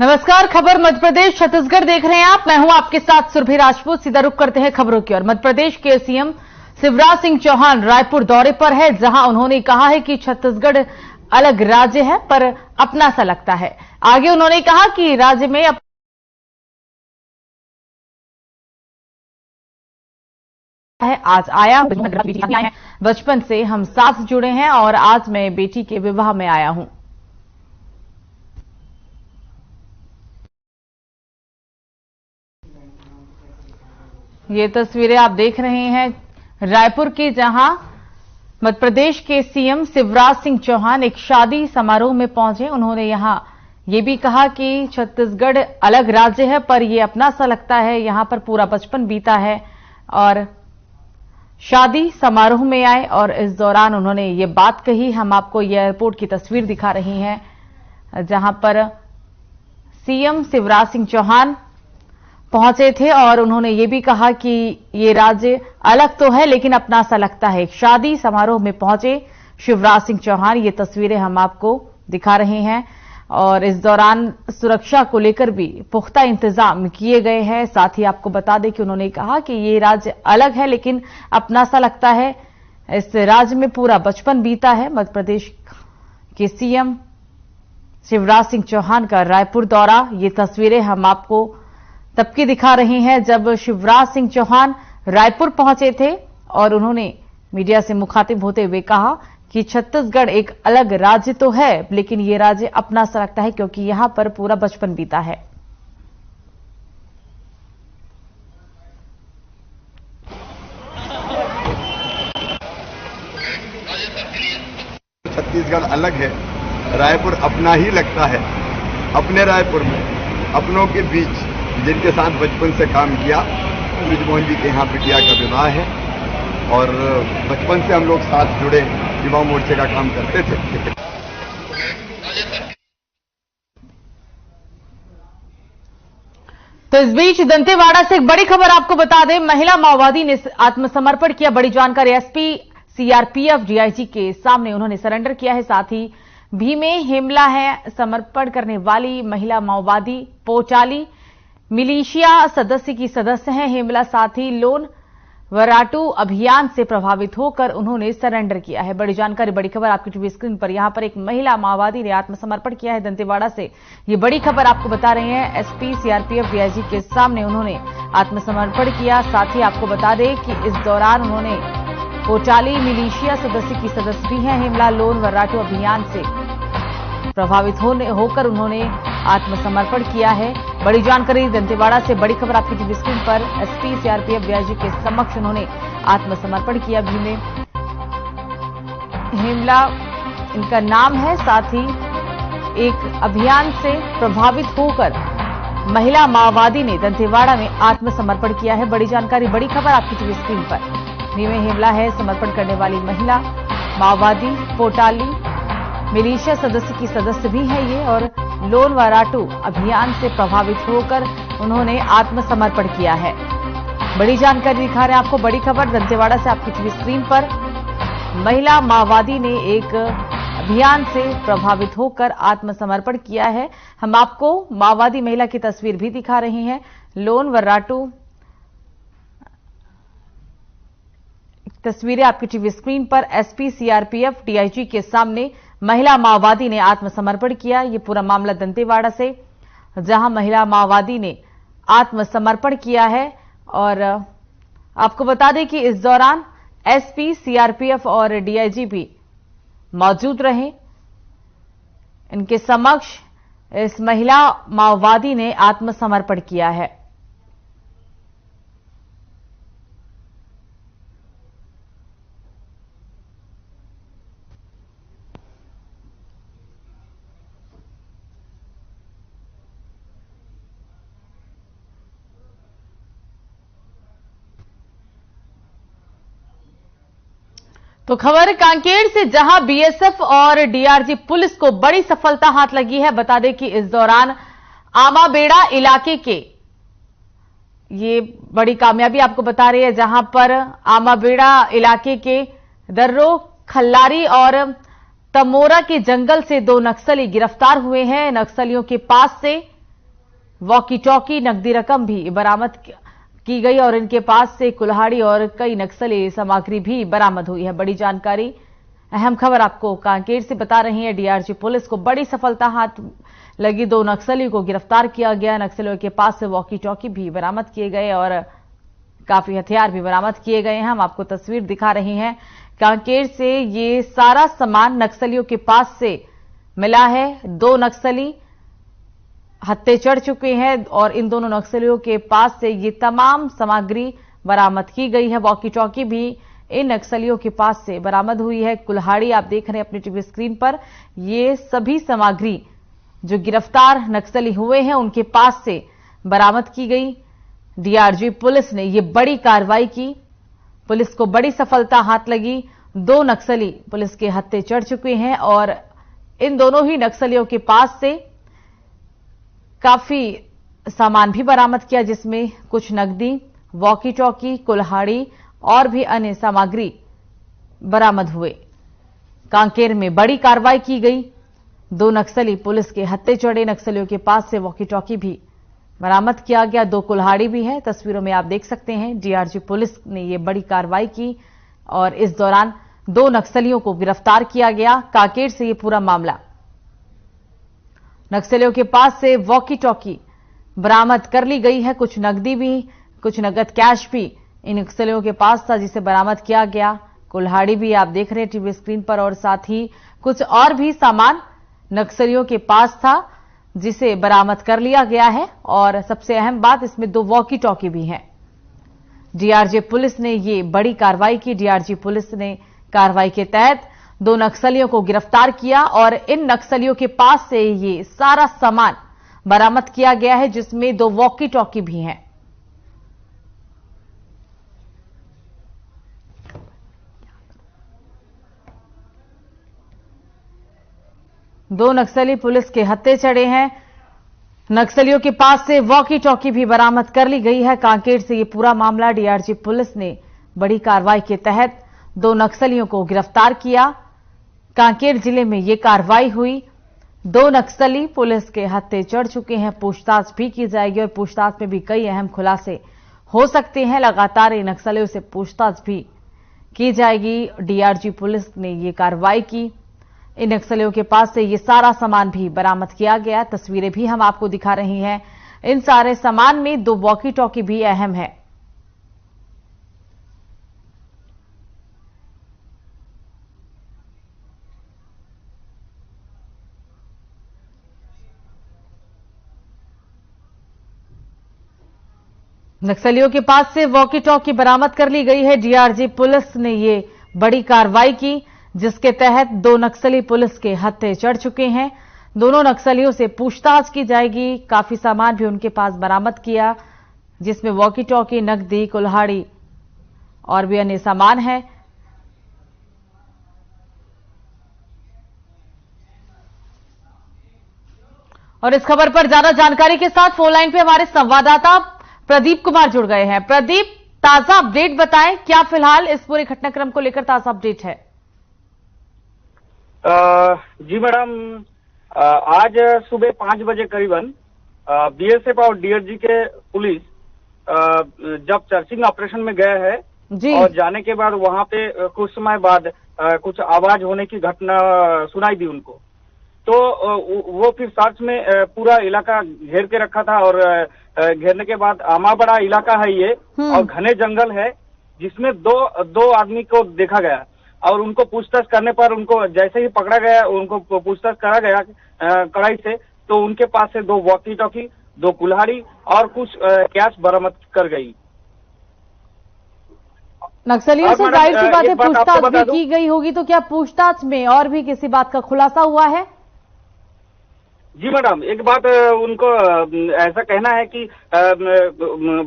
नमस्कार। खबर मध्य प्रदेश छत्तीसगढ़ देख रहे हैं आप। मैं हूं आपके साथ सुरभि राजपूत। सीधा रुख करते हैं खबरों की ओर। मध्य प्रदेश के सीएम शिवराज सिंह चौहान रायपुर दौरे पर है, जहां उन्होंने कहा है कि छत्तीसगढ़ अलग राज्य है पर अपना सा लगता है। आगे उन्होंने कहा कि राज्य में आज आया, बचपन से हम साथ जुड़े हैं और आज मैं बेटी के विवाह में आया हूं। ये तस्वीरें आप देख रहे हैं रायपुर की, जहां मध्य प्रदेश के सीएम शिवराज सिंह चौहान एक शादी समारोह में पहुंचे। उन्होंने यहां ये भी कहा कि छत्तीसगढ़ अलग राज्य है पर यह अपना सा लगता है, यहां पर पूरा बचपन बीता है। और शादी समारोह में आए और इस दौरान उन्होंने ये बात कही। हम आपको ये एयरपोर्ट की तस्वीर दिखा रही हैं, जहां पर सीएम शिवराज सिंह चौहान पहुंचे थे और उन्होंने ये भी कहा कि ये राज्य अलग तो है लेकिन अपना सा लगता है। शादी समारोह में पहुंचे शिवराज सिंह चौहान, ये तस्वीरें हम आपको दिखा रहे हैं। और इस दौरान सुरक्षा को लेकर भी पुख्ता इंतजाम किए गए हैं। साथ ही आपको बता दें कि उन्होंने कहा कि ये राज्य अलग है लेकिन अपना सा लगता है, इस राज्य में पूरा बचपन बीता है। मध्य प्रदेश के सीएम शिवराज सिंह चौहान का रायपुर दौरा, ये तस्वीरें हम आपको तब की दिखा रहे हैं जब शिवराज सिंह चौहान रायपुर पहुंचे थे और उन्होंने मीडिया से मुखातिब होते हुए कहा कि छत्तीसगढ़ एक अलग राज्य तो है लेकिन ये राज्य अपना सा लगता है क्योंकि यहां पर पूरा बचपन बीता है। छत्तीसगढ़ अलग है, रायपुर अपना ही लगता है। अपने रायपुर में अपनों के बीच जिनके साथ बचपन से काम किया, ब्रिजमोहन जी के यहाँ बिटिया का विवाह है और बचपन से हम लोग साथ जुड़े युवा मोर्चे का काम करते थे। तो इस बीच दंतेवाड़ा से एक बड़ी खबर आपको बता दें, महिला माओवादी ने आत्मसमर्पण किया। बड़ी जानकारी एसपी सीआरपीएफ डीआईजी के सामने उन्होंने सरेंडर किया है। साथ ही भीमे हेमला है समर्पण करने वाली महिला माओवादी पोचाली मिलिशिया सदस्य की सदस्य हैं हेमला। साथ ही लोन वराटू अभियान से प्रभावित होकर उन्होंने सरेंडर किया है। बड़ी जानकारी, बड़ी खबर आपकी टीवी स्क्रीन पर। यहां पर एक महिला माओवादी ने आत्मसमर्पण किया है दंतेवाड़ा से। ये बड़ी खबर आपको बता रहे हैं एसपी सीआरपीएफ डीआईजी के सामने उन्होंने आत्मसमर्पण किया। साथ ही आपको बता दें कि इस दौरान उन्होंने पोचाली मिलिशिया सदस्य की सदस्य भी हैं हेमला। लोन वराटू अभियान से प्रभावित होकर उन्होंने आत्मसमर्पण किया है। बड़ी जानकारी दंतेवाड़ा से, बड़ी खबर आपकी टीवी स्क्रीन पर। एसपी सीआरपीएफ डीआईजी के समक्ष उन्होंने आत्मसमर्पण किया। भीमे हेमला इनका नाम है। साथ ही एक अभियान से प्रभावित होकर महिला माओवादी ने दंतेवाड़ा में आत्मसमर्पण किया है। बड़ी जानकारी, बड़ी खबर आपकी टीवी स्क्रीन पर। भीमे हेमला है समर्पण करने वाली महिला माओवादी पोटाली मिलिशिया सदस्य की सदस्य भी है ये, और लोन वराटू अभियान से प्रभावित होकर उन्होंने आत्मसमर्पण किया है। बड़ी जानकारी दिखा रहे हैं आपको, बड़ी खबर दंतेवाड़ा से आपकी टीवी स्क्रीन पर। महिला माओवादी ने एक अभियान से प्रभावित होकर आत्मसमर्पण किया है। हम आपको माओवादी महिला की तस्वीर भी दिखा रहे हैं। लोन वराटू तस्वीरें आपकी टीवी स्क्रीन पर। एसपी सीआरपीएफ डीआईजी के सामने महिला माओवादी ने आत्मसमर्पण किया। ये पूरा मामला दंतेवाड़ा से, जहां महिला माओवादी ने आत्मसमर्पण किया है। और आपको बता दें कि इस दौरान एसपी सीआरपीएफ और डीआईजी भी मौजूद रहे। इनके समक्ष इस महिला माओवादी ने आत्मसमर्पण किया है। तो खबर कांकेर से, जहां बीएसएफ और डीआरजी पुलिस को बड़ी सफलता हाथ लगी है। बता दें कि इस दौरान आमाबेड़ा इलाके के ये बड़ी कामयाबी आपको बता रही है, जहां पर आमाबेड़ा इलाके के दर्रो खल्लारी और तमोरा के जंगल से 2 नक्सली गिरफ्तार हुए हैं। नक्सलियों के पास से वॉकी टॉकी, नकदी रकम भी बरामद की गई और इनके पास से कुल्हाड़ी और कई नक्सली सामग्री भी बरामद हुई है। बड़ी जानकारी, अहम खबर आपको कांकेर से बता रही है। डीआरजी पुलिस को बड़ी सफलता हाथ लगी। 2 नक्सलियों को गिरफ्तार किया गया। नक्सलियों के पास से वॉकी टॉकी भी बरामद किए गए और काफी हथियार भी बरामद किए गए हैं। हम आपको तस्वीर दिखा रही हैं कांकेर से। ये सारा सामान नक्सलियों के पास से मिला है। 2 नक्सली हत्थे चढ़ चुके हैं और इन दोनों नक्सलियों के पास से ये तमाम सामग्री बरामद की गई है। वॉकी टॉकी भी इन नक्सलियों के पास से बरामद हुई है। कुल्हाड़ी आप देख रहे हैं अपनी टीवी स्क्रीन पर। ये सभी सामग्री जो गिरफ्तार नक्सली हुए हैं उनके पास से बरामद की गई। डीआरजी पुलिस ने ये बड़ी कार्रवाई की। पुलिस को बड़ी सफलता हाथ लगी। 2 नक्सली पुलिस के हत्थे चढ़ चुके हैं और इन दोनों ही नक्सलियों के पास से काफी सामान भी बरामद किया, जिसमें कुछ नकदी, वॉकी टॉकी, कुल्हाड़ी और भी अन्य सामग्री बरामद हुए। कांकेर में बड़ी कार्रवाई की गई। 2 नक्सली पुलिस के हत्थे चढ़े। नक्सलियों के पास से वॉकी टॉकी भी बरामद किया गया। 2 कुल्हाड़ी भी है। तस्वीरों में आप देख सकते हैं। डीआरजी पुलिस ने यह बड़ी कार्रवाई की और इस दौरान 2 नक्सलियों को गिरफ्तार किया गया। कांकेर से यह पूरा मामला। नक्सलियों के पास से वॉकी टॉकी बरामद कर ली गई है। कुछ नकदी भी, कुछ नगद कैश भी इन नक्सलियों के पास था, जिसे बरामद किया गया। कुल्हाड़ी भी आप देख रहे हैं टीवी स्क्रीन पर और साथ ही कुछ और भी सामान नक्सलियों के पास था, जिसे बरामद कर लिया गया है। और सबसे अहम बात, इसमें 2 वॉकी टॉकी भी हैं। डीआरजी पुलिस ने ये बड़ी कार्रवाई की। डीआरजी पुलिस ने कार्रवाई के तहत 2 नक्सलियों को गिरफ्तार किया और इन नक्सलियों के पास से ये सारा सामान बरामद किया गया है, जिसमें 2 वॉकी टॉकी भी हैं। दो नक्सली पुलिस के हत्थे चढ़े हैं। नक्सलियों के पास से वॉकी टॉकी भी बरामद कर ली गई है। कांकेर से ये पूरा मामला। डीआरजी पुलिस ने बड़ी कार्रवाई के तहत 2 नक्सलियों को गिरफ्तार किया। कांकेर जिले में ये कार्रवाई हुई। 2 नक्सली पुलिस के हत्थे चढ़ चुके हैं। पूछताछ भी की जाएगी और पूछताछ में भी कई अहम खुलासे हो सकते हैं। लगातार इन नक्सलियों से पूछताछ भी की जाएगी। डीआरजी पुलिस ने ये कार्रवाई की। इन नक्सलियों के पास से ये सारा सामान भी बरामद किया गया। तस्वीरें भी हम आपको दिखा रही हैं। इन सारे सामान में 2 वॉकी टॉकी भी अहम है। नक्सलियों के पास से वॉकी टॉकी बरामद कर ली गई है। डीआरजी पुलिस ने ये बड़ी कार्रवाई की, जिसके तहत 2 नक्सली पुलिस के हत्थे चढ़ चुके हैं। दोनों नक्सलियों से पूछताछ की जाएगी। काफी सामान भी उनके पास बरामद किया, जिसमें वॉकी टॉकी, नकदी, कुल्हाड़ी और भी अन्य सामान है। और इस खबर पर ज्यादा जानकारी के साथ फोन लाइन पे हमारे संवाददाता प्रदीप कुमार जुड़ गए हैं। प्रदीप, ताजा अपडेट बताएं, क्या फिलहाल इस पूरे घटनाक्रम को लेकर ताजा अपडेट है? जी मैडम, आज सुबह 5 बजे करीबन बीएसएफ और डीआरजी के पुलिस जब सर्चिंग ऑपरेशन में गए हैं जी। और जाने के बाद वहां पे कुछ समय बाद कुछ आवाज होने की घटना सुनाई दी उनको। तो वो फिर सर्च में पूरा इलाका घेर के रखा था और घेरने के बाद आमा बड़ा इलाका है ये और घने जंगल है, जिसमें दो आदमी को देखा गया और उनको पूछताछ करने पर उनको जैसे ही पकड़ा गया, उनको पूछताछ करा गया कड़ाई से, तो उनके पास से 2 वॉकी टॉकी, 2 कुल्हाड़ी और कुछ कैश बरामद कर गई। नक्सलियों से जाहिर सी बात है पूछताछ भी की गई होगी, तो क्या पूछताछ में और भी किसी बात का खुलासा हुआ है? जी मैडम, एक बात उनको ऐसा कहना है कि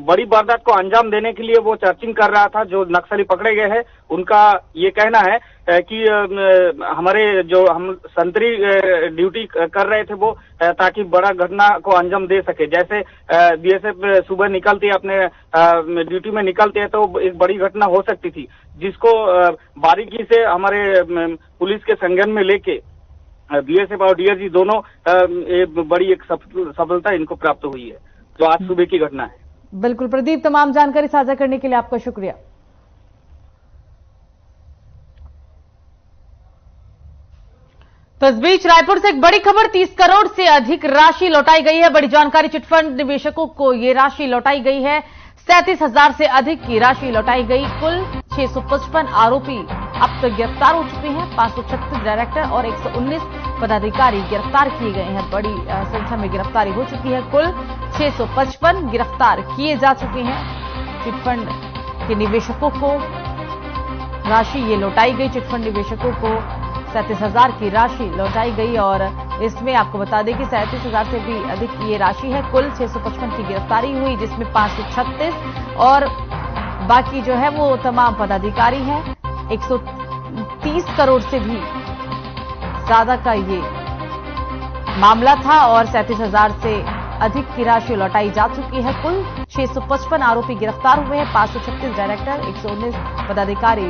बड़ी वारदात को अंजाम देने के लिए वो सर्चिंग कर रहा था। जो नक्सली पकड़े गए हैं उनका ये कहना है कि हमारे जो हम संतरी ड्यूटी कर रहे थे वो, ताकि बड़ा घटना को अंजाम दे सके। जैसे बीएसएफ सुबह निकलती है, अपने ड्यूटी में निकलते हैं, तो एक बड़ी घटना हो सकती थी, जिसको बारीकी से हमारे पुलिस के संज्ञान में लेके बीएसएफ और डीआरजी दोनों बड़ी एक सफलता इनको प्राप्त हुई है। जो आज सुबह की घटना है। बिल्कुल प्रदीप, तमाम जानकारी साझा करने के लिए आपका शुक्रिया। तो इस बीच रायपुर से एक बड़ी खबर, 30 करोड़ से अधिक राशि लौटाई गई है। बड़ी जानकारी, चिटफंड निवेशकों को ये राशि लौटाई गई है। 37,000 से अधिक की राशि लौटाई गई। कुल 655 आरोपी अब तक गिरफ्तार हो चुके हैं। 536 डायरेक्टर और 119 पदाधिकारी गिरफ्तार किए गए हैं। बड़ी संख्या में गिरफ्तारी हो चुकी है। कुल 655 गिरफ्तार किए जा चुके हैं। चिटफंड के निवेशकों को राशि ये लौटाई गई। चिटफंड निवेशकों को 37,000 की राशि लौटाई गई और इसमें आपको बता दें कि 37,000 से भी अधिक की ये राशि है। कुल 655 की गिरफ्तारी हुई, जिसमें 536 और बाकी जो है वो तमाम पदाधिकारी हैं। 130 करोड़ से भी ज्यादा का ये मामला था और 37,000 से अधिक की राशि लौटाई जा चुकी है। कुल 655 आरोपी गिरफ्तार हुए हैं। 536 डायरेक्टर, 119 पदाधिकारी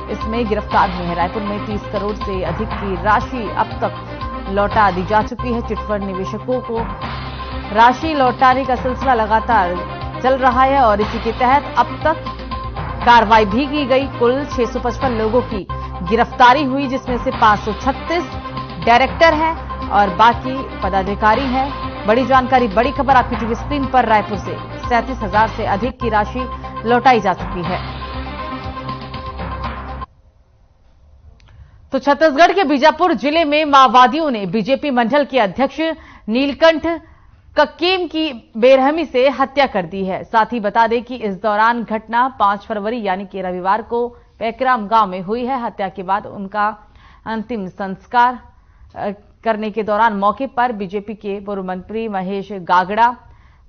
इसमें गिरफ्तार हुए हैं। रायपुर में 30 करोड़ से अधिक की राशि अब तक लौटा दी जा चुकी है। चिटफंड निवेशकों को राशि लौटाने का सिलसिला लगातार चल रहा है और इसी के तहत अब तक कार्रवाई भी की गई। कुल 655 लोगों की गिरफ्तारी हुई, जिसमें से 536 डायरेक्टर हैं और बाकी पदाधिकारी हैं। बड़ी जानकारी, बड़ी खबर आपकी टीवी स्क्रीन पर। रायपुर से 37,000 से अधिक की राशि लौटाई जा चुकी है। तो छत्तीसगढ़ के बीजापुर जिले में माओवादियों ने बीजेपी मंडल के अध्यक्ष नीलकंठ कक्केम की बेरहमी से हत्या कर दी है। साथ ही बता दें कि इस दौरान घटना 5 फरवरी यानी कि रविवार को पैकराम गांव में हुई है। हत्या के बाद उनका अंतिम संस्कार करने के दौरान मौके पर बीजेपी के पूर्व मंत्री महेश गागड़ा,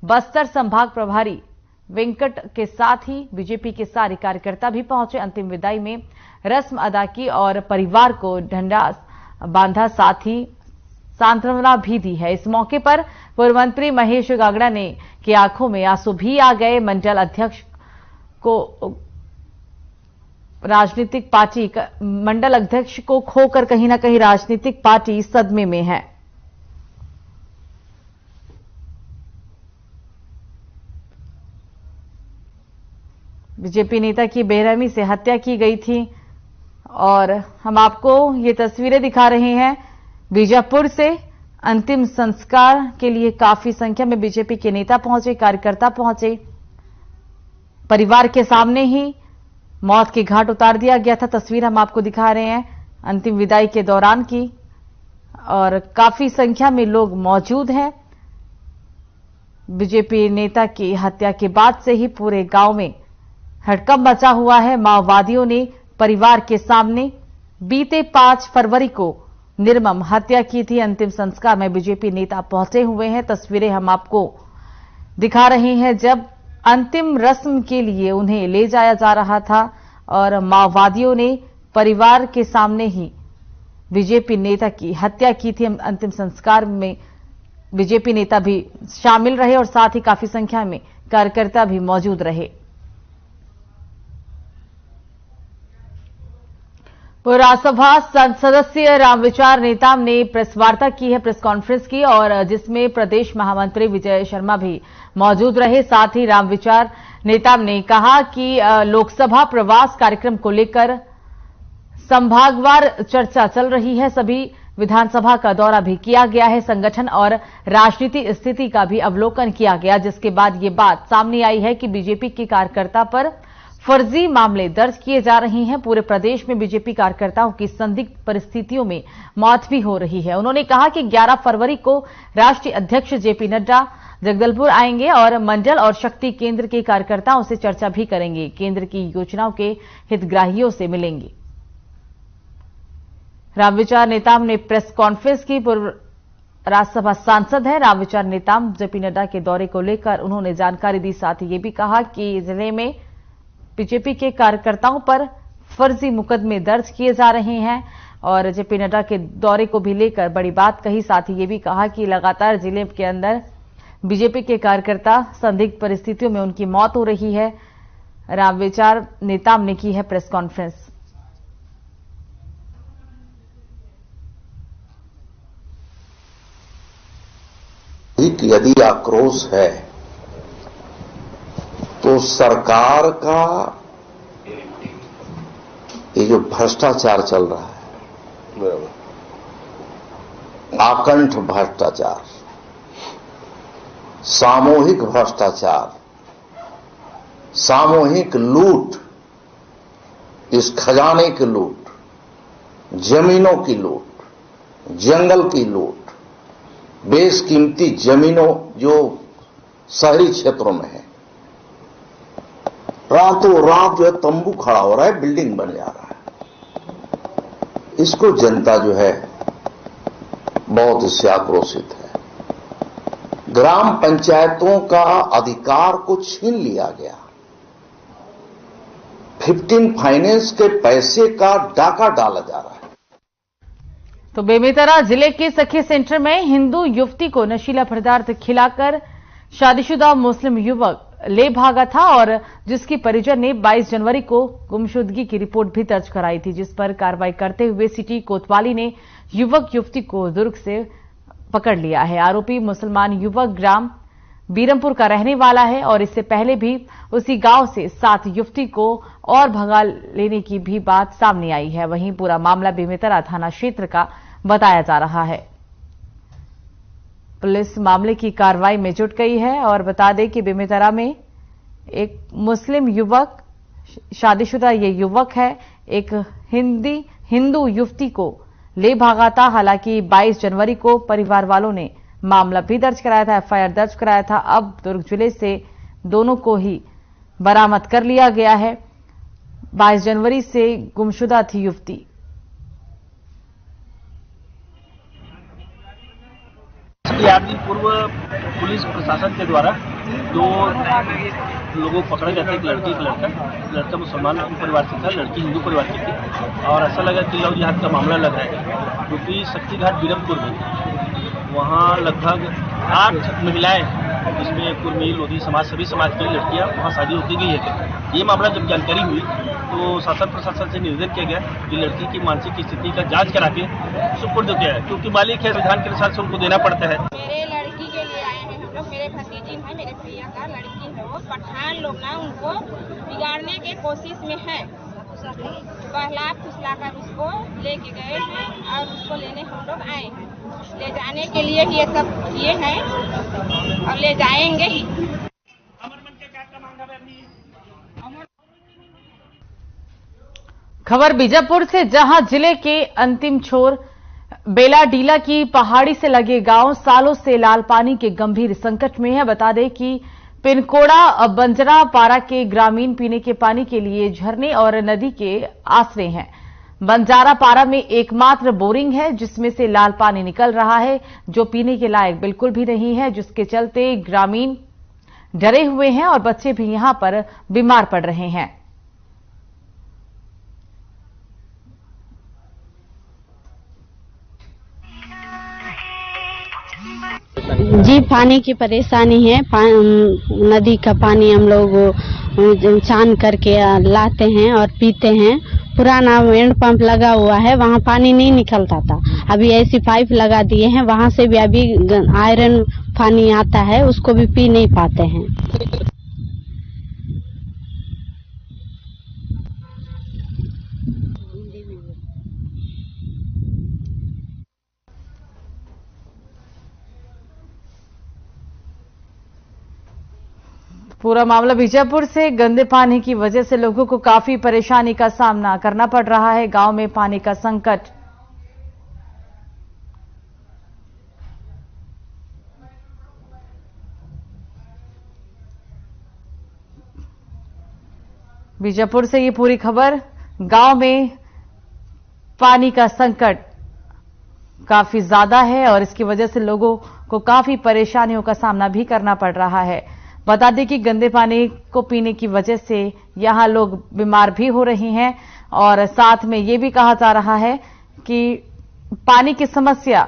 बस्तर संभाग प्रभारी वेंकट के साथ ही बीजेपी के सारे कार्यकर्ता भी पहुंचे। अंतिम विदाई में रस्म अदा की और परिवार को ढंढा बांधा, साथ ही सांत्वना भी दी है। इस मौके पर पूर्व मंत्री महेश गागड़ा ने की आंखों में आंसू भी आ गए। मंडल अध्यक्ष को राजनीतिक पार्टी मंडल अध्यक्ष को खोकर कहीं ना कहीं राजनीतिक पार्टी सदमे में है। बीजेपी नेता की बेरहमी से हत्या की गई थी और हम आपको ये तस्वीरें दिखा रहे हैं बीजापुर से। अंतिम संस्कार के लिए काफी संख्या में बीजेपी के नेता पहुंचे, कार्यकर्ता पहुंचे। परिवार के सामने ही मौत के घाट उतार दिया गया था। तस्वीर हम आपको दिखा रहे हैं अंतिम विदाई के दौरान की और काफी संख्या में लोग मौजूद हैं। बीजेपी नेता की हत्या के बाद से ही पूरे गांव में हड़कंप मचा हुआ है। माओवादियों ने परिवार के सामने बीते 5 फरवरी को निर्मम हत्या की थी। अंतिम संस्कार में बीजेपी नेता पहुंचे हुए हैं। तस्वीरें हम आपको दिखा रहे हैं जब अंतिम रस्म के लिए उन्हें ले जाया जा रहा था और माओवादियों ने परिवार के सामने ही बीजेपी नेता की हत्या की थी। अंतिम संस्कार में बीजेपी नेता भी शामिल रहे और साथ ही काफी संख्या में कार्यकर्ता भी मौजूद रहे। राज्यसभा सदस्य रामविचार नेताम ने प्रेस वार्ता की है, प्रेस कॉन्फ्रेंस की, और जिसमें प्रदेश महामंत्री विजय शर्मा भी मौजूद रहे। साथ ही रामविचार नेताम ने कहा कि लोकसभा प्रवास कार्यक्रम को लेकर संभागवार चर्चा चल रही है। सभी विधानसभा का दौरा भी किया गया है। संगठन और राजनीतिक स्थिति का भी अवलोकन किया गया, जिसके बाद ये बात सामने आई है कि बीजेपी के कार्यकर्ता पर फर्जी मामले दर्ज किए जा रहे हैं। पूरे प्रदेश में बीजेपी कार्यकर्ताओं की संदिग्ध परिस्थितियों में मौत भी हो रही है। उन्होंने कहा कि 11 फरवरी को राष्ट्रीय अध्यक्ष जेपी नड्डा जगदलपुर आएंगे और मंडल और शक्ति केंद्र के कार्यकर्ताओं से चर्चा भी करेंगे। केंद्र की योजनाओं के हितग्राहियों से मिलेंगे। रामविचार नेताम ने प्रेस कॉन्फ्रेंस की। पूर्व राज्यसभा सांसद है रामविचार नेताम। जेपी नड्डा के दौरे को लेकर उन्होंने जानकारी दी। साथ ही ये भी कहा कि जिले में बीजेपी के कार्यकर्ताओं पर फर्जी मुकदमे दर्ज किए जा रहे हैं और जेपी नड्डा के दौरे को भी लेकर बड़ी बात कही। साथ ही ये भी कहा कि लगातार जिले के अंदर बीजेपी के कार्यकर्ता संदिग्ध परिस्थितियों में उनकी मौत हो रही है। रामविचार नेताम ने की है प्रेस कॉन्फ्रेंस। यदि आक्रोश है सरकार का ये जो भ्रष्टाचार चल रहा है, आकंठ भ्रष्टाचार, सामूहिक भ्रष्टाचार, सामूहिक लूट, इस खजाने की लूट, जमीनों की लूट, जंगल की लूट, बेशकीमती जमीनों जो शहरी क्षेत्रों में है, रातों रात जो है तंबू खड़ा हो रहा है, बिल्डिंग बन जा रहा है। इसको जनता जो है बहुत इससे आक्रोशित है। ग्राम पंचायतों का अधिकार को छीन लिया गया। 15 फाइनेंस के पैसे का डाका डाला जा रहा है। तो बेमेतरा जिले के सखी सेंटर में हिंदू युवती को नशीला पदार्थ खिलाकर शादीशुदा मुस्लिम युवक ले भागा था और जिसकी परिजन ने 22 जनवरी को गुमशुदगी की रिपोर्ट भी दर्ज कराई थी, जिस पर कार्रवाई करते हुए सिटी कोतवाली ने युवक युवती को दुर्ग से पकड़ लिया है। आरोपी मुसलमान युवक ग्राम बीरमपुर का रहने वाला है और इससे पहले भी उसी गांव से 7 युवती को और भगा लेने की भी बात सामने आई है। वहीं पूरा मामला बेमेतरा थाना क्षेत्र का बताया जा रहा है। पुलिस मामले की कार्रवाई में जुट गई है और बता दें कि बेमेतरा में एक मुस्लिम युवक, शादीशुदा ये युवक है, एक हिंदू युवती को ले भागा था। हालांकि 22 जनवरी को परिवार वालों ने मामला भी दर्ज कराया था, एफआईआर दर्ज कराया था। अब दुर्ग जिले से दोनों को ही बरामद कर लिया गया है। 22 जनवरी से गुमशुदा थी युवती। आठ दिन पूर्व पुलिस प्रशासन के द्वारा 2 लोगों को पकड़ा गया था, एक लड़की एक लड़का मुसलमान परिवार से था, लड़की हिंदू परिवार की थी। और ऐसा लगा कि लव जिहाद का मामला लगा है, क्योंकि शक्तिघाट बीरमपुर में वहाँ लगभग 8 महिलाएं, जिसमें कुर्मी, लोधी समाज, सभी समाज की लड़कियां वहाँ शादी होती गई है। ये मामला जब जानकारी हुई तो शासन प्रशासन से निवेदन किया गया कि लड़की की मानसिक स्थिति का जांच करा के सुपुर्द किया है, क्योंकि मालिक है, संविधान के अनुसार से उनको देना पड़ता है। मेरे लड़की के लिए आए हैं हम लोग, मेरे भतीजी है, मेरे भैया का लड़की है, वो पठान लोग ना उनको बिगाड़ने के कोशिश में है। बहला फुसला कर उसको लेके गए हैं और उसको लेने हम लोग आए हैं। ले जाने के लिए ये सब किए हैं और ले जाएंगे ही। खबर बीजापुर से, जहां जिले के अंतिम छोर बेलाडीला की पहाड़ी से लगे गांव सालों से लाल पानी के गंभीर संकट में है। बता दें कि पिनकोड़ा बंजरा पारा के ग्रामीण पीने के पानी के लिए झरने और नदी के आसरे हैं। बंजारा पारा में एकमात्र बोरिंग है जिसमें से लाल पानी निकल रहा है, जो पीने के लायक बिल्कुल भी नहीं है, जिसके चलते ग्रामीण डरे हुए हैं और बच्चे भी यहां पर बीमार पड़ रहे हैं। जी, पानी की परेशानी है। नदी का पानी हम लोग छान करके लाते हैं और पीते हैं। पुराना हैंड पंप लगा हुआ है, वहाँ पानी नहीं निकलता था, अभी ऐसी पाइप लगा दिए हैं, वहाँ से भी अभी आयरन पानी आता है, उसको भी पी नहीं पाते हैं। पूरा मामला बीजापुर से। गंदे पानी की वजह से लोगों को काफी परेशानी का सामना करना पड़ रहा है। गांव में पानी का संकट। बीजापुर से ये पूरी खबर। गांव में पानी का संकट काफी ज्यादा है और इसकी वजह से लोगों को काफी परेशानियों का सामना भी करना पड़ रहा है। बता दें कि गंदे पानी को पीने की वजह से यहां लोग बीमार भी हो रहे हैं और साथ में ये भी कहा जा रहा है कि पानी की समस्या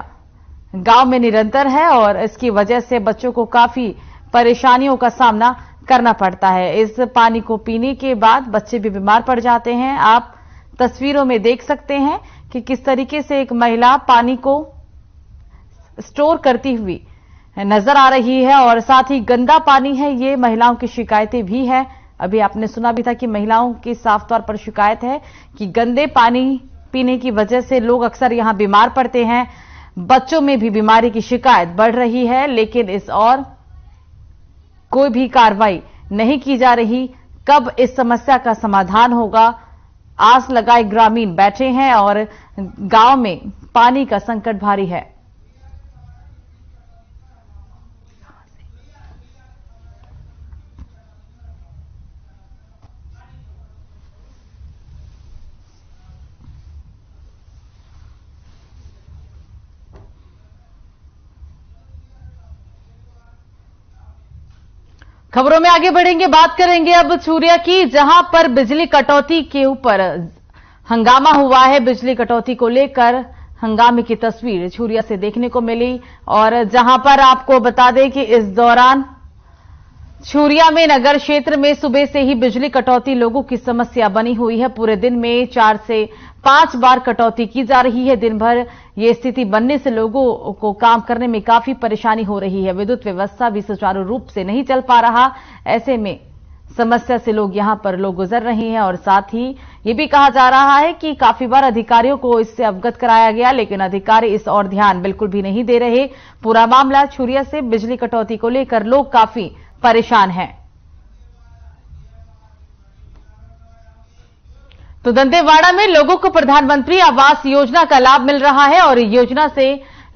गांव में निरंतर है और इसकी वजह से बच्चों को काफी परेशानियों का सामना करना पड़ता है। इस पानी को पीने के बाद बच्चे भी बीमार पड़ जाते हैं। आप तस्वीरों में देख सकते हैं कि किस तरीके से एक महिला पानी को स्टोर करती हुई नजर आ रही है और साथ ही गंदा पानी है, ये महिलाओं की शिकायतें भी है। अभी आपने सुना भी था कि महिलाओं की साफ तौर पर शिकायत है कि गंदे पानी पीने की वजह से लोग अक्सर यहां बीमार पड़ते हैं। बच्चों में भी बीमारी की शिकायत बढ़ रही है, लेकिन इस ओर कोई भी कार्रवाई नहीं की जा रही। कब इस समस्या का समाधान होगा, आस लगाए ग्रामीण बैठे हैं और गांव में पानी का संकट भारी है। खबरों में आगे बढ़ेंगे, बात करेंगे अब छुरिया की, जहां पर बिजली कटौती के ऊपर हंगामा हुआ है। बिजली कटौती को लेकर हंगामे की तस्वीर छुरिया से देखने को मिली और जहां पर आपको बता दें कि इस दौरान छुरिया में नगर क्षेत्र में सुबह से ही बिजली कटौती लोगों की समस्या बनी हुई है। पूरे दिन में 4 से 5 बार कटौती की जा रही है। दिन भर ये स्थिति बनने से लोगों को काम करने में काफी परेशानी हो रही है। विद्युत व्यवस्था भी सुचारू रूप से नहीं चल पा रहा। ऐसे में समस्या से यहां पर लोग गुजर रहे हैं और साथ ही ये भी कहा जा रहा है कि काफी बार अधिकारियों को इससे अवगत कराया गया, लेकिन अधिकारी इस ओर ध्यान बिल्कुल भी नहीं दे रहे। पूरा मामला छुरिया से बिजली कटौती को लेकर लोग काफी परेशान हैं। तो दंतेवाड़ा में लोगों को प्रधानमंत्री आवास योजना का लाभ मिल रहा है और योजना से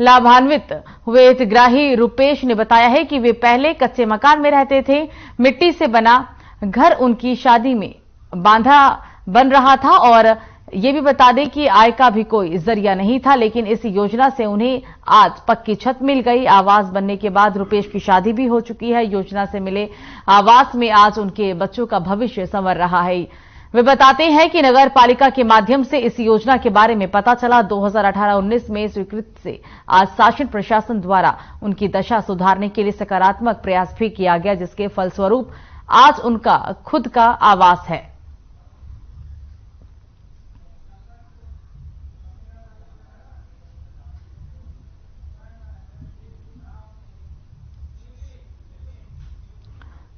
लाभान्वित हुए हितग्राही रुपेश ने बताया है कि वे पहले कच्चे मकान में रहते थे। मिट्टी से बना घर उनकी शादी में बांधा बन रहा था और ये भी बता दें कि आय का भी कोई जरिया नहीं था, लेकिन इस योजना से उन्हें आज पक्की छत मिल गई। आवास बनने के बाद रुपेश की शादी भी हो चुकी है। योजना से मिले आवास में आज उनके बच्चों का भविष्य संवर रहा है। वे बताते हैं कि नगर पालिका के माध्यम से इस योजना के बारे में पता चला। 2018-19 में स्वीकृत से आज शासन प्रशासन द्वारा उनकी दशा सुधारने के लिए सकारात्मक प्रयास भी किया गया, जिसके फलस्वरूप आज उनका खुद का आवास है।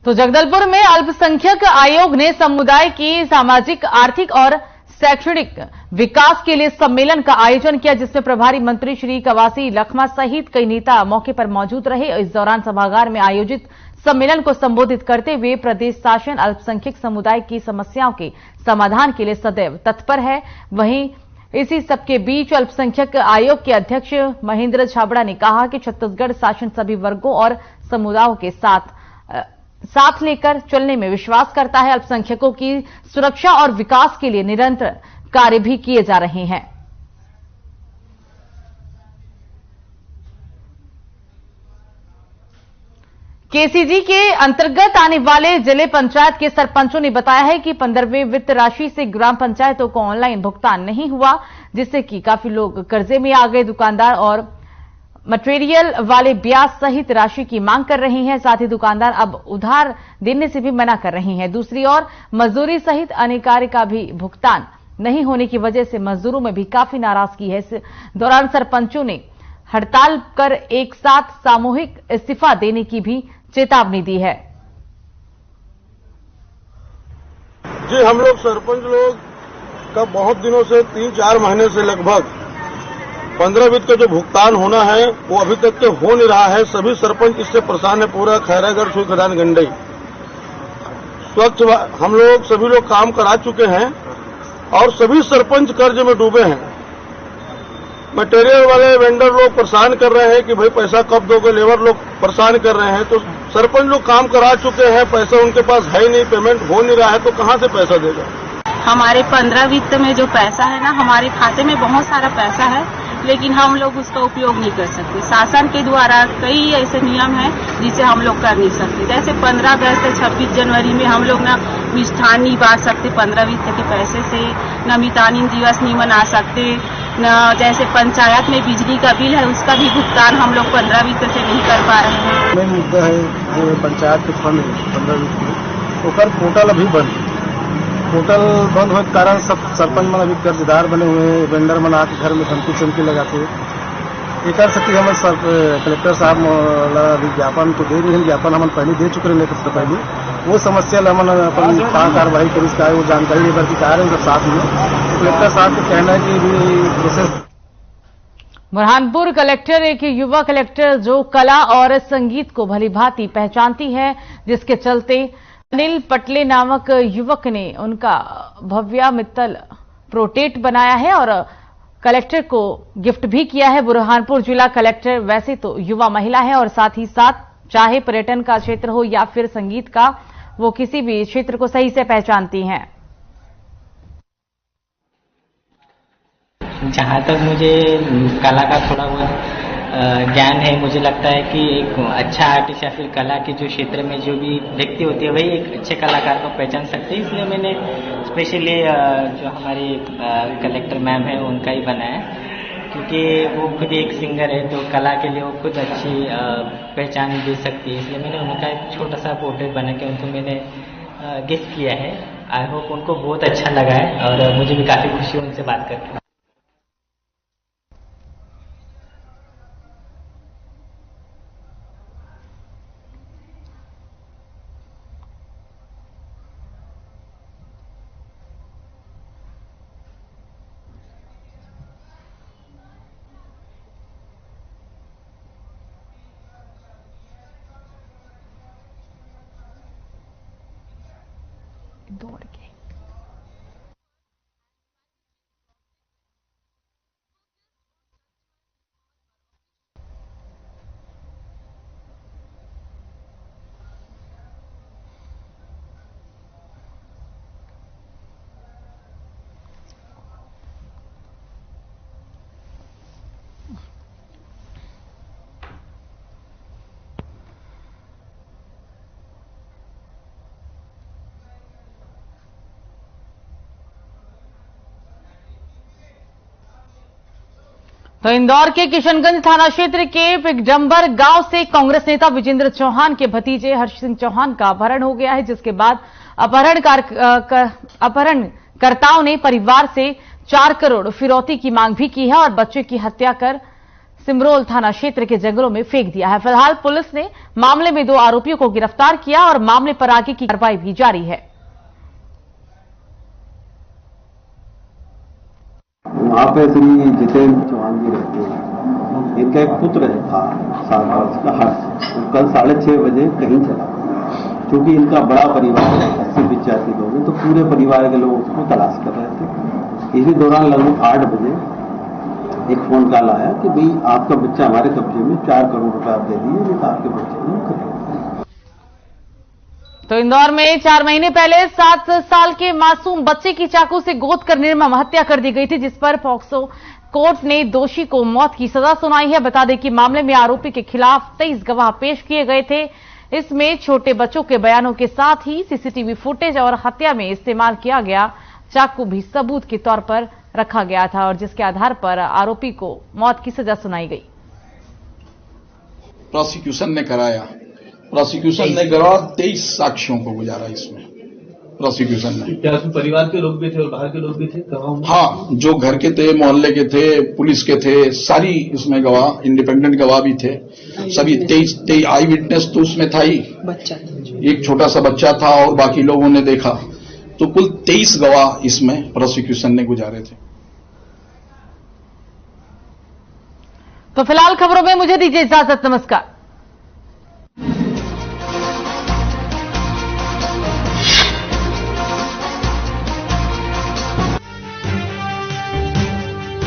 तो जगदलपुर में अल्पसंख्यक आयोग ने समुदाय की सामाजिक, आर्थिक और शैक्षणिक विकास के लिए सम्मेलन का आयोजन किया, जिसमें प्रभारी मंत्री श्री कवासी लखमा सहित कई नेता मौके पर मौजूद रहे। इस दौरान सभागार में आयोजित सम्मेलन को संबोधित करते हुए प्रदेश शासन अल्पसंख्यक समुदाय की समस्याओं के समाधान के लिए सदैव तत्पर है। वहीं इसी सबके बीच अल्पसंख्यक आयोग के अध्यक्ष महेंद्र छाबड़ा ने कहा कि छत्तीसगढ़ शासन सभी वर्गों और समुदायों के साथ लेकर चलने में विश्वास करता है। अल्पसंख्यकों की सुरक्षा और विकास के लिए निरंतर कार्य भी किए जा रहे हैं। केसीजी के अंतर्गत आने वाले जिले पंचायत के सरपंचों ने बताया है कि 15वें वित्त राशि से ग्राम पंचायतों को ऑनलाइन भुगतान नहीं हुआ, जिससे कि काफी लोग कर्जे में आ गए। दुकानदार और मटेरियल वाले ब्याज सहित राशि की मांग कर रहे हैं। साथ ही दुकानदार अब उधार देने से भी मना कर रहे हैं। दूसरी ओर मजदूरी सहित अन्य कार्य का भी भुगतान नहीं होने की वजह से मजदूरों में भी काफी नाराजगी है। इस दौरान सरपंचों ने हड़ताल कर एक साथ सामूहिक इस्तीफा देने की भी चेतावनी दी है। जी, हम लोग सरपंच लोग का बहुत दिनों से 3-4 महीने से लगभग 15 वित्त का जो भुगतान होना है वो अभी तक के हो नहीं रहा है। सभी सरपंच इससे परेशान है। पूरा खैरागढ़, सुखदान, गंडई स्वच्छ हम लोग सभी लोग काम करा चुके हैं और सभी सरपंच कर्ज में डूबे हैं। मटेरियल वाले वेंडर लोग परेशान कर रहे हैं कि भाई पैसा कब दोगे, लेबर लोग परेशान कर रहे हैं। तो सरपंच लोग काम करा चुके हैं, पैसा उनके पास है ही नहीं, पेमेंट हो नहीं रहा है, तो कहां से पैसा देगा। हमारे 15 वित्त में जो पैसा है ना, हमारे खाते में बहुत सारा पैसा है, लेकिन हम लोग उसका उपयोग नहीं कर सकते। शासन के द्वारा कई ऐसे नियम हैं जिसे हम लोग कर नहीं सकते। जैसे 15 अगस्त से 26 जनवरी में हम लोग ना मिष्ठान नहीं बांट सकते 15 वित्त के पैसे से, न मितानिन दिवस नहीं मना सकते, न जैसे पंचायत में बिजली का बिल है उसका भी भुगतान हम लोग 15 वित्त से नहीं कर पा रहे हैं। मेन मुद्दा है जो पंचायत के फंड 15 वित्त में ओकर पोर्टल अभी बंद होने के कारण सब सरपंच मन अभी कर्जदार बने हुए हैं। वेंडर मन आके घर में धमकी चमकी लगाते एकर सकती हम सब कलेक्टर साहब विज्ञापन तो दे रही हैं, ज्ञापन हम पहले दे चुके हैं, सबसे पहले वो समस्या हम अपन कार्रवाई करी इसका वो जानकारी लेकर के आ रहे हैं साथ में। कलेक्टर साहब को कहना है कि भी प्रोसेस। बुरहानपुर कलेक्टर एक युवा कलेक्टर जो कला और संगीत को भली भांति पहचानती है, जिसके चलते अनिल पटले नामक युवक ने उनका भव्या मित्तल प्रोटेट बनाया है और कलेक्टर को गिफ्ट भी किया है। बुरहानपुर जिला कलेक्टर वैसे तो युवा महिला है और साथ ही साथ चाहे पर्यटन का क्षेत्र हो या फिर संगीत का, वो किसी भी क्षेत्र को सही से पहचानती हैं। जहाँ तक मुझे कला का थोड़ा बहुत ज्ञान है, मुझे लगता है कि एक अच्छा आर्टिस्ट या फिर कला के जो क्षेत्र में जो भी व्यक्ति होते हैं वही एक अच्छे कलाकार को पहचान सकते हैं। इसलिए मैंने स्पेशली जो हमारी कलेक्टर मैम है उनका ही बनाया, क्योंकि वो खुद एक सिंगर है तो कला के लिए वो खुद अच्छी पहचान दे सकती है। इसलिए मैंने उनका एक छोटा सा पोर्ट्रेट बना के उनको मैंने गिफ्ट किया है। आई होप उनको बहुत अच्छा लगा है और मुझे भी काफ़ी खुशी है उनसे बात करके। दौड़ के तो इंदौर के किशनगंज थाना क्षेत्र के पिगडंबर गांव से कांग्रेस नेता विजेंद्र चौहान के भतीजे हर्ष सिंह चौहान का अपहरण हो गया है, जिसके बाद अपहरणकर्ताओं ने परिवार से 4 करोड़ फिरौती की मांग भी की है और बच्चे की हत्या कर सिमरोल थाना क्षेत्र के जंगलों में फेंक दिया है। फिलहाल पुलिस ने मामले में 2 आरोपियों को गिरफ्तार किया और मामले पर आगे की कार्रवाई भी जारी है। वहाँ पे श्री जितेंद्र चौहान जी रहते हैं। इनका एक पुत्र था 7 वर्ष का हर्ष, तो कल 6:30 बजे कहीं चला। क्योंकि इनका बड़ा परिवार है, 80-85 लोग हैं, तो पूरे परिवार के लोग उसको तलाश कर रहे थे। इसी दौरान लगभग 8 बजे एक फोन कॉल आया कि भाई आपका बच्चा हमारे कब्जे में, 4 करोड़ रुपए आप दे दिए, नहीं तो आपके बच्चे नहीं करेंगे। तो इंदौर में 4 महीने पहले 7 साल के मासूम बच्चे की चाकू से गोद कर निर्मम हत्या कर दी गई थी, जिस पर पॉक्सो कोर्ट ने दोषी को मौत की सजा सुनाई है। बता दें कि मामले में आरोपी के खिलाफ 23 गवाह पेश किए गए थे। इसमें छोटे बच्चों के बयानों के साथ ही सीसीटीवी फुटेज और हत्या में इस्तेमाल किया गया चाकू भी सबूत के तौर पर रखा गया था और जिसके आधार पर आरोपी को मौत की सजा सुनाई गई। प्रोसिक्यूशन ने कराया, प्रोसिक्यूशन ने गवाह 23 साक्ष्यों को गुजारा। इसमें प्रोसिक्यूशन ने, क्या उसमें परिवार के लोग भी थे और बाहर के लोग भी थे? हाँ, जो घर के थे, मोहल्ले के थे, पुलिस के थे, सारी इसमें गवाह, इंडिपेंडेंट गवाह भी थे। सभी 23 आई विटनेस तो उसमें था ही, एक छोटा सा बच्चा था और बाकी लोगों ने देखा, तो कुल 23 गवाह इसमें प्रोसिक्यूशन ने गुजारे थे। तो फिलहाल खबरों में मुझे दीजिए इजाजत, नमस्कार।